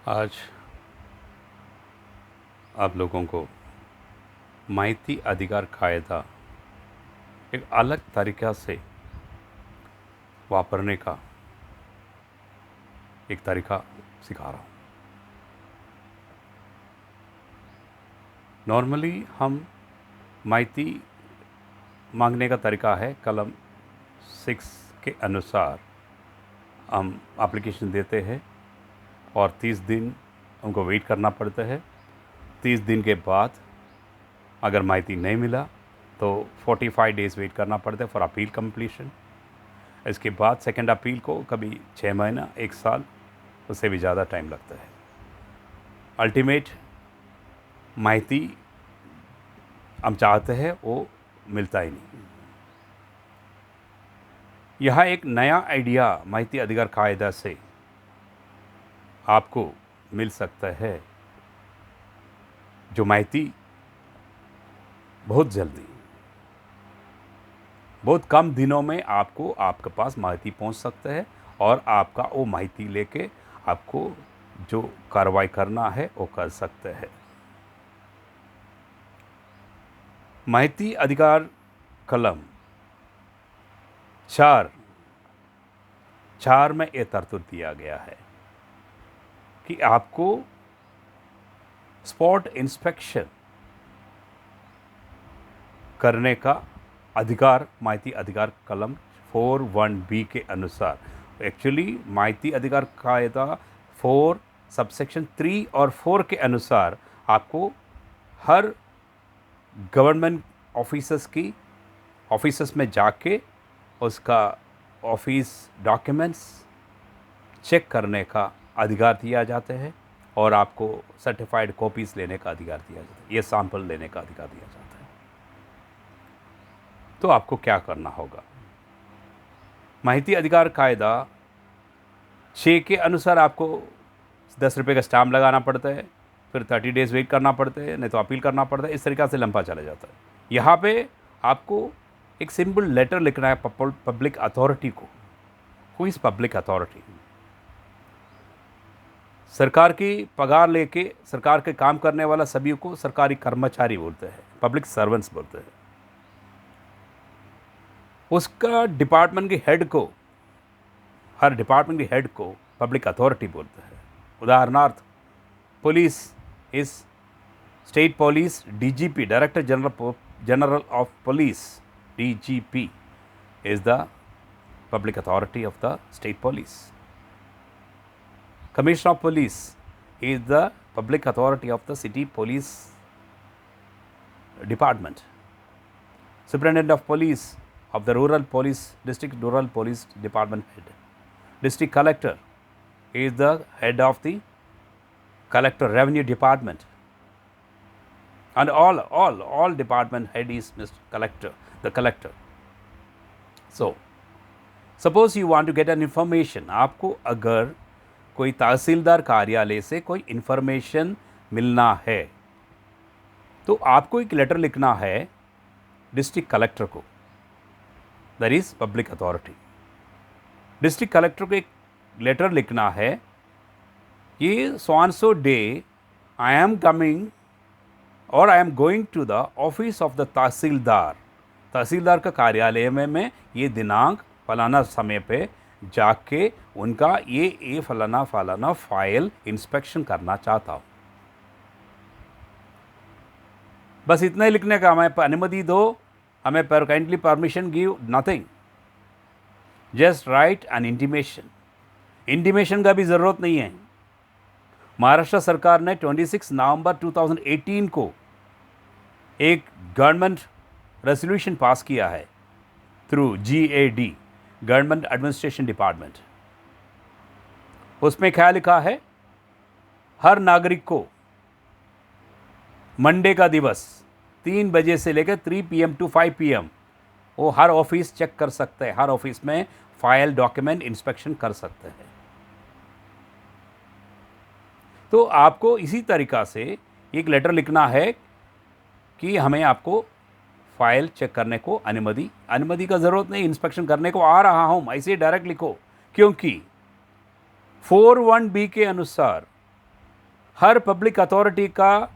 आज आप लोगों को माहिती अधिकार कायदा एक अलग तरीक़ा से वापरने का एक तरीक़ा सिखा रहा हूँ। नॉर्मली हम माहिती मांगने का तरीक़ा है कलम 6 के अनुसार हम एप्लीकेशन देते हैं और 30 दिन हमको वेट करना पड़ता है। 30 दिन के बाद अगर माहिती नहीं मिला तो 45 डेज़ वेट करना पड़ता है फॉर अपील कंप्लीशन। इसके बाद सेकंड अपील को कभी 6 महीना 1 साल उससे भी ज़्यादा टाइम लगता है। अल्टीमेट माहिती हम चाहते हैं वो मिलता ही नहीं। यह एक नया आइडिया माहिती अधिकार कायदा से आपको मिल सकता है, जो माहिती बहुत जल्दी बहुत कम दिनों में आपको आपके पास माहिती पहुंच सकता है और आपका वो माहिती लेके आपको जो कार्रवाई करना है वो कर सकते हैं। माहिती अधिकार कलम 4 में ये तरतूब दिया गया है कि आपको स्पॉट इंस्पेक्शन करने का अधिकार माहिती अधिकार कलम 41B के अनुसार। एक्चुअली माहिती अधिकार कायदा 4 सबसेक्शन 3 और 4 के अनुसार आपको हर गवर्नमेंट ऑफिसर्स में जाके उसका ऑफिस डॉक्यूमेंट्स चेक करने का अधिकार दिया जाता है और आपको सर्टिफाइड कॉपीज़ लेने का अधिकार दिया जाता है, ये सैंपल लेने का अधिकार दिया जाता है। तो आपको क्या करना होगा? माहिती अधिकार कायदा 6 के अनुसार आपको 10 रुपये का स्टाम्प लगाना पड़ता है, फिर 30 डेज़ वेट करना पड़ता है, नहीं तो अपील करना पड़ता है। इस तरीक़ा से लंबा चला जाता है। यहाँ पे आपको एक सिंपल लेटर लिखना है पब्लिक अथॉरिटी को। Who is public authority? सरकार की पगार लेके सरकार के काम करने वाला सभी को सरकारी कर्मचारी बोलते हैं, पब्लिक सर्वेंट्स बोलते हैं। उसका डिपार्टमेंट के हेड को, हर डिपार्टमेंट के हेड को पब्लिक अथॉरिटी बोलते हैं। उदाहरणार्थ police is state police DGP, director general of police, DGP is the public authority of the state police. Commissioner of Police is the public authority of the city police department. Superintendent of Police of the district rural police department head. District collector is the head of the collector revenue department. And all department head is Mr. the collector. So, suppose you want to get an information, आपको अगर कोई तहसीलदार कार्यालय से कोई information मिलना है तो आपको एक लेटर लिखना है डिस्ट्रिक्ट कलेक्टर को, that is public authority. District collector को एक लेटर लिखना है कि so and so day I am coming और I am going to the office of the tehsildar का कार्यालय में मैं ये दिनांक फलाना समय पे जाके उनका ये फलाना फाइल इंस्पेक्शन करना चाहता हूँ। बस इतना ही लिखने का, हमें अनुमति दो, हमें kindly permission give, nothing, just right N intimation का भी ज़रूरत नहीं है। महाराष्ट्र सरकार ने 26 नवंबर 2018 को एक गवर्नमेंट रेजोल्यूशन पास किया है through GAD, government administration department. उसमें क्या लिखा है? हर नागरिक को मंडे का दिवस 3 बजे से लेकर 3 PM to 5 PM वो हर ऑफिस चेक कर सकते हैं, हर ऑफिस में फाइल डॉक्यूमेंट इंस्पेक्शन कर सकते हैं। तो आपको इसी तरीक़ा से एक लेटर लिखना है कि हमें आपको फाइल चेक करने को अनुमति का ज़रूरत नहीं, इंस्पेक्शन करने को आ रहा हूँ, ऐसे डायरेक्ट लिखो। क्योंकि 41B के अनुसार हर पब्लिक अथॉरिटी का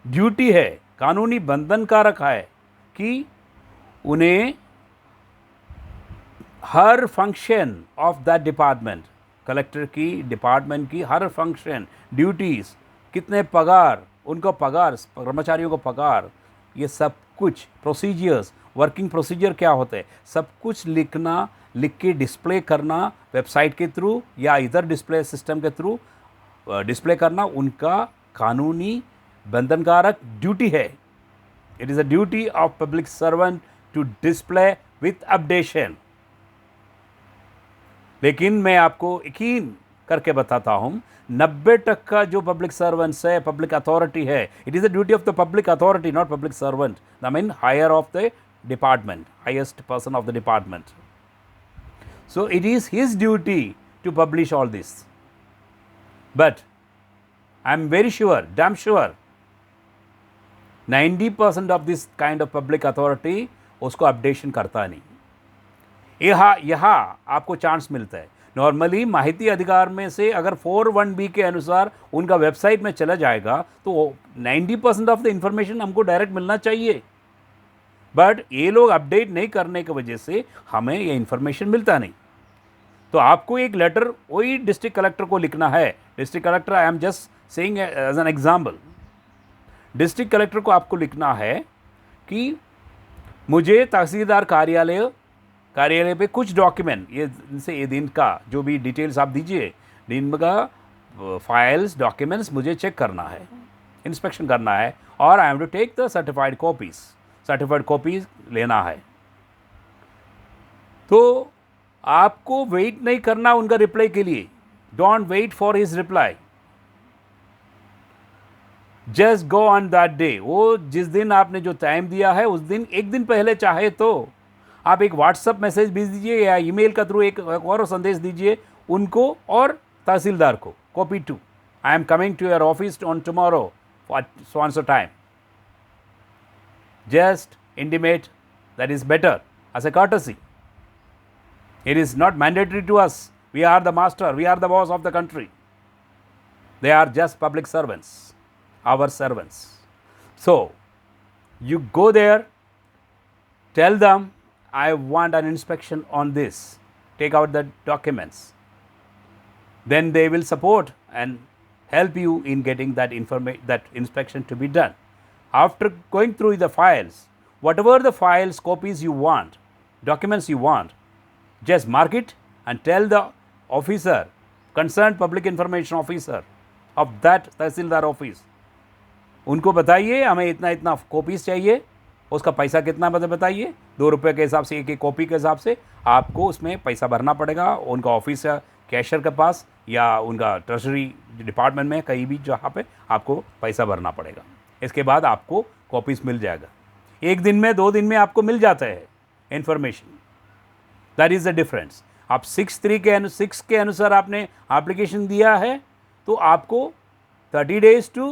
ड्यूटी है, कानूनी बंधन का रखा है कि उन्हें हर function of that department, collector की डिपार्टमेंट की हर फंक्शन, ड्यूटीज़, कितने पगार, उनको पगार, कर्मचारियों को पगार, ये सब कुछ प्रोसीजर्स, वर्किंग प्रोसीजर क्या होते हैं, सब कुछ लिख के डिस्प्ले करना वेबसाइट के थ्रू या इधर डिस्प्ले सिस्टम के थ्रू डिस्प्ले करना उनका कानूनी बंधनकारक ड्यूटी है. It is a duty of public servant to display with updation. लेकिन मैं आपको यकीन करके बताता हूँ 90% जो पब्लिक सर्वेंट्स है, पब्लिक अथॉरिटी है, it is the duty of the public authority, not public servant. The mean higher of the department, highest person of the department. So it is his duty to publish all this. But I am very sure, damn sure, 90% of this kind of public authority उसको updation करता नहीं. यहाँ आपको chance मिलता है. Normally माहिती अधिकार में से अगर 41B के अनुसार उनका वेबसाइट में चला जाएगा तो 90% ऑफ द इंफॉर्मेशन हमको डायरेक्ट मिलना चाहिए. बट ये लोग अपडेट नहीं करने की वजह से हमें ये इंफॉर्मेशन मिलता नहीं. तो आपको एक लेटर वही डिस्ट्रिक्ट कलेक्टर को लिखना है. District collector, I am just saying as an example, district collector को आपको लिखना है कि मुझे तहसीलदार कार्यालय पे कुछ डॉक्यूमेंट, ये दिन का जो भी डिटेल्स आप दीजिए, दिन का फाइल्स डॉक्यूमेंट्स मुझे चेक करना है, इंस्पेक्शन करना है, और I have to take the certified copies लेना है. तो आपको वेट नहीं करना उनका रिप्लाई के लिए. Don't wait for his reply, just go on that day. वो जिस दिन आपने जो टाइम दिया है उस दिन, एक दिन पहले चाहे तो आप एक व्हाट्सएप मैसेज भेज दीजिए या ईमेल का थ्रू एक और संदेश दीजिए उनको और तहसीलदार को, copy to, I am coming to your office on tomorrow for so and so time. Just intimate, that is better as a courtesy. It is not mandatory to us. We are the master, we are the boss of the country. They are just public servants, our servants. So, you go there, tell them, I want an inspection on this. Take out the documents. Then they will support and help you in getting that inspection to be done. After going through the files, whatever the files, copies you want, documents you want, just mark it and tell the officer, concerned public information officer of that tehsildar office, उनको बताइए हमें इतना copies चाहिए, उसका पैसा कितना बताइए. 2 रुपये के हिसाब से एक कॉपी के हिसाब से आपको उसमें पैसा भरना पड़ेगा उनका ऑफिस या कैशियर के पास या उनका ट्रेजरी डिपार्टमेंट में कहीं भी जहाँ पे आपको पैसा भरना पड़ेगा. इसके बाद आपको कॉपीज़ मिल जाएगा. 1 दिन में 2 दिन में आपको मिल जाता है information. That is the difference. आप 6 के अनुसार आपने एप्लीकेशन दिया है तो आपको 30 days to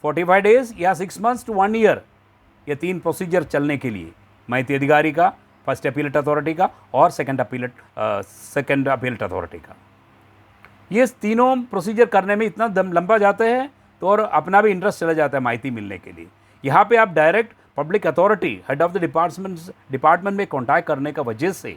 45 days या 6 months to 1 year, ये 3 प्रोसीजर चलने के लिए, माहिती अधिकारी का, फर्स्ट अपीलेट अथॉरिटी का और सेकंड अपीलेट अथॉरिटी का, ये तीनों प्रोसीजर करने में इतना दम लंबा जाता है तो और अपना भी इंटरेस्ट चला जाता है माहिती मिलने के लिए. यहाँ पे आप direct public authority, head of the department में कॉन्टैक्ट करने का वजह से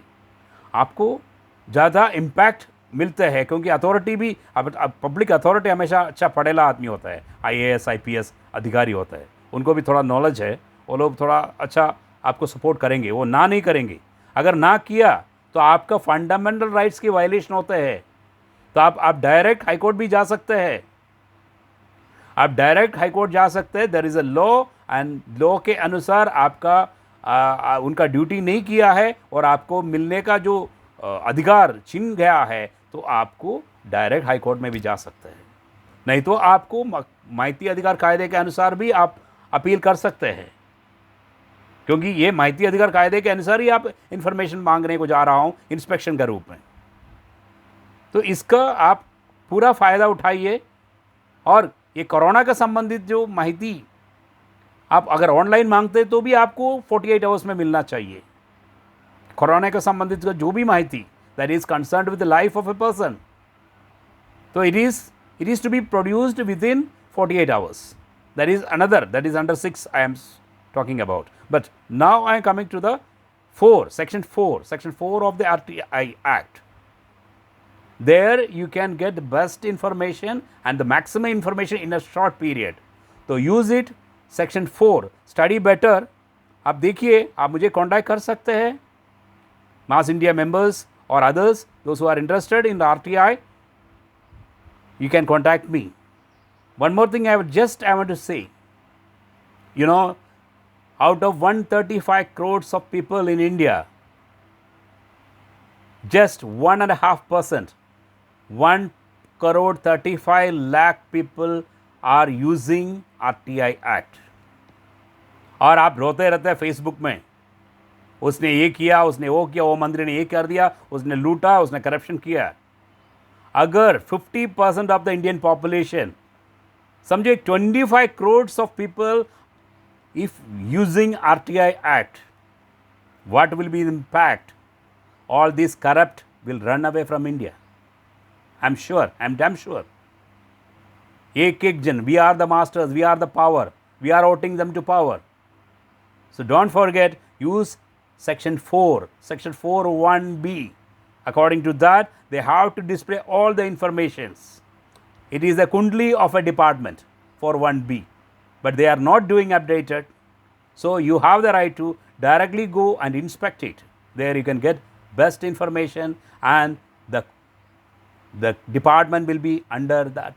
आपको ज़्यादा इम्पैक्ट मिलता है. क्योंकि अथॉरिटी भी, अब पब्लिक अथॉरिटी हमेशा अच्छा पढ़ेला आदमी होता है, IAS IPS अधिकारी होता है, उनको भी थोड़ा नॉलेज है, वो लोग थोड़ा अच्छा आपको सपोर्ट करेंगे, वो ना नहीं करेंगे. अगर ना किया तो आपका फंडामेंटल राइट्स की वायलेशन होता है. तो आप डायरेक्ट हाईकोर्ट भी जा सकते हैं, आप डायरेक्ट हाईकोर्ट जा सकते हैं. There is a law and law के अनुसार आपका उनका ड्यूटी नहीं किया है और आपको मिलने का जो अधिकार छिन गया है तो आपको डायरेक्ट हाईकोर्ट में भी जा सकते हैं. नहीं तो आपको माहिती अधिकार कायदे के अनुसार भी आप अपील कर सकते हैं, क्योंकि ये माहिती अधिकार कायदे के अनुसार ही आप इंफॉर्मेशन मांगने को जा रहा हूँ इंस्पेक्शन के रूप में. तो इसका आप पूरा फ़ायदा उठाइए. और ये कोरोना का संबंधित जो माहिती आप अगर ऑनलाइन मांगते तो भी आपको 48 आवर्स में मिलना चाहिए. कोरोना का संबंधित जो भी माहिती that is concerned with the life of a person, तो it is It is to be produced within 48 hours. That is another, that is under 6 I am talking about. But now I am coming to the 4, section 4 of the RTI Act. There you can get the best information and the maximum information in a short period. So use it. Section 4 study better. आप देखिए, आप मुझे contact कर सकते हैं, mass India members और others, those who are interested in the RTI, you can contact me. One more thing I want to say, you know, out of 135 crores of people in India, just 1.5%, 1 crore 35 lakh people are using RTI Act. और आप रोते रहते हैं Facebook में, उसने ये किया, उसने वो किया, वो मंत्री ने ये कर दिया, उसने लूटा, उसने करप्शन किया. अगर 50% ऑफ द इंडियन पॉपुलेशन, समझे 25 crores of people if using RTI Act, what will be the impact? All this corrupt will run away from India. I'm sure, I'm damn sure. एक जन, we are the masters, we are the power, we are voting them to power. So don't forget, use section 4, section 4(1)(b). According to that, they have to display all the informations. It is the Kundli of a department for 1B, but they are not doing updated. So you have the right to directly go and inspect it. There you can get best information, and the department will be under that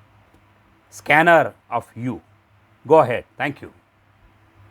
scanner of you. Go ahead. Thank you.